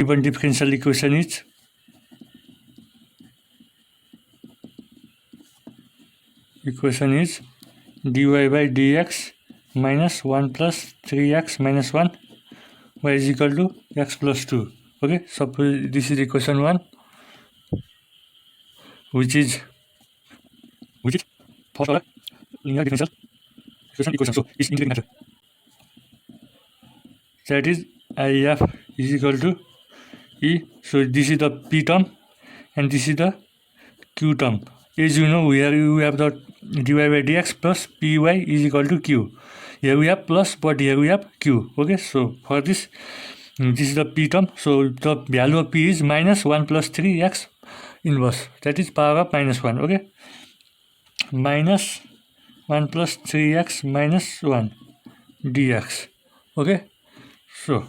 given differential equation is dy by dx minus 1 plus 3x minus 1 y is equal to x plus 2. Okay, suppose this is equation 1, which is first order linear differential equation. So it's integrating factor, that is if is equal to e. So this is the p term and this is the q term. As you know, here you have the dy by dx plus py is equal to q. Here we have plus, but here we have q. Okay, so for this is the p term. So the value of p is minus 1 plus 3x inverse, that is power of minus 1. Okay, minus 1 plus 3x minus 1 dx. Okay, so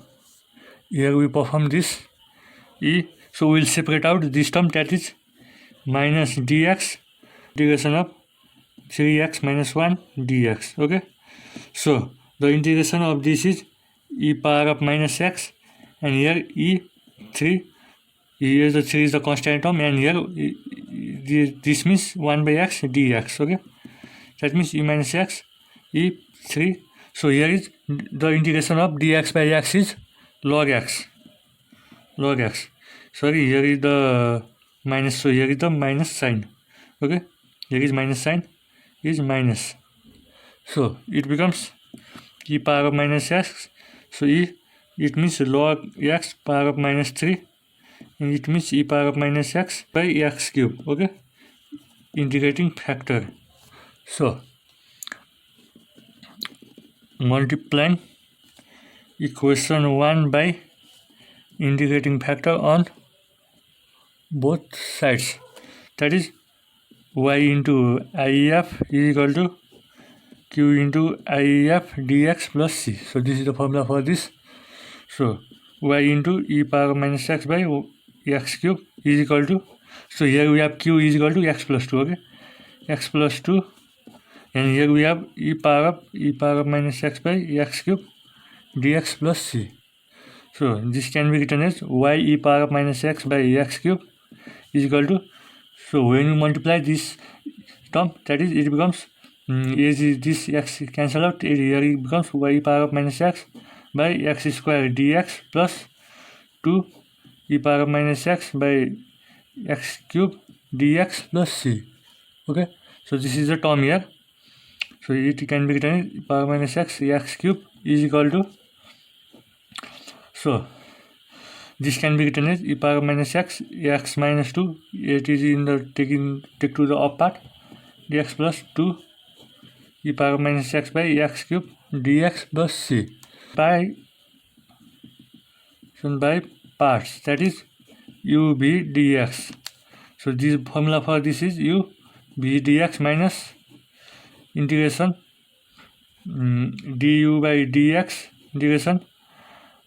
here we perform this e. So we'll separate out this term, that is minus dx integration of 3x minus 1 dx. Okay, so the integration of this is e power of minus x, and here e3. Here the 3 is the constant term, and here this means 1 by x dx. Okay, that means e minus x e3. So here is the integration of dx by x is log x. Sorry, here is the minus, so here is the minus sign. Okay, here is minus sign, is minus, so it becomes e power of minus x. So it means log x power of minus 3, and it means e power of minus x by x cube. Okay, integrating factor. So multiplying equation 1 by integrating factor on both sides, that is y into if is equal to q into if dx plus c. So this is the formula for this. So y into e power minus x by x cube is equal to, so here we have q is equal to x plus 2. Okay, x plus 2, and here we have e power of minus x by x cube dx plus c. So this can be written as y e power of minus x by x cube is equal to, so when you multiply this term, that is it becomes this x cancel out, here it becomes y e power of minus x by x square dx plus 2 e power of minus x by x cube dx plus c. Okay, so this is the term here. So it can be written as e power minus x cube is equal to, so this can be written as e power minus x minus 2, it is in the take to the up part, dx plus 2 e power minus x by x cube dx plus c by parts, that is u v dx. So this formula for this is u v dx minus integration du by dx integration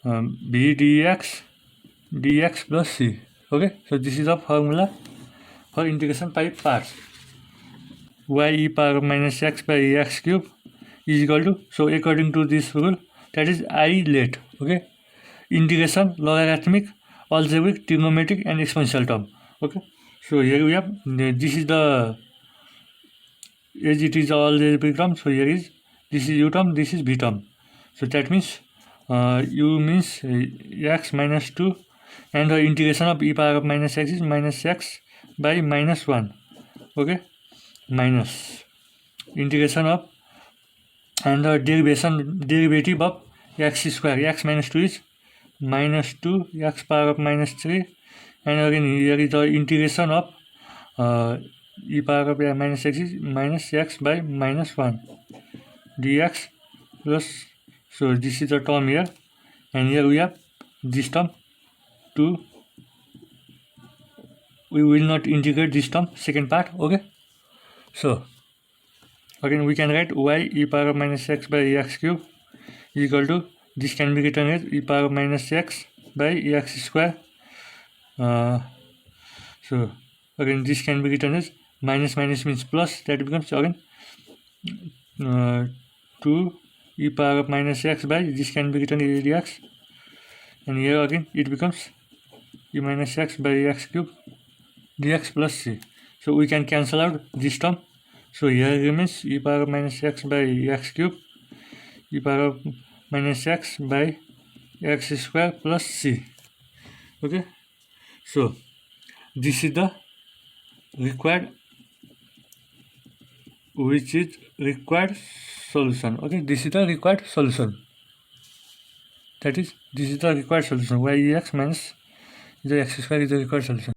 v dx plus c. Okay, so this is the formula for integration by parts. Y e power minus x by x cube is equal to, so according to this rule, that is I let. Okay, integration, logarithmic, algebraic, trigonometric, and exponential term. Okay, so here we have this is the, as it is algebraic term, so here is this is u term, this is v term. So that means u means x minus 2, and the integration of e power of minus x is minus x by minus 1. Okay, minus integration of, and the derivative of x square, x minus 2 is minus 2 x power of minus 3, and again here is the integration of e power of minus x is minus x by minus 1 dx plus, so this is the term here, and here we have this term 2. We will not integrate this term, second part. Okay, so again we can write y e power of minus x by x cube is equal to, this can be written as e power of minus x by x square. So again this can be written as minus means plus, that becomes again 2 e power of minus x by, this can be written as dx, and here again it becomes e minus x by x cube dx plus c. So we can cancel out this term. So here remains e power minus x by x cube e power minus x by x square plus c. Okay, so this is the required solution. Okay, this is the required solution. That is, this is the required solution. Y ex minus the x square is the required solution.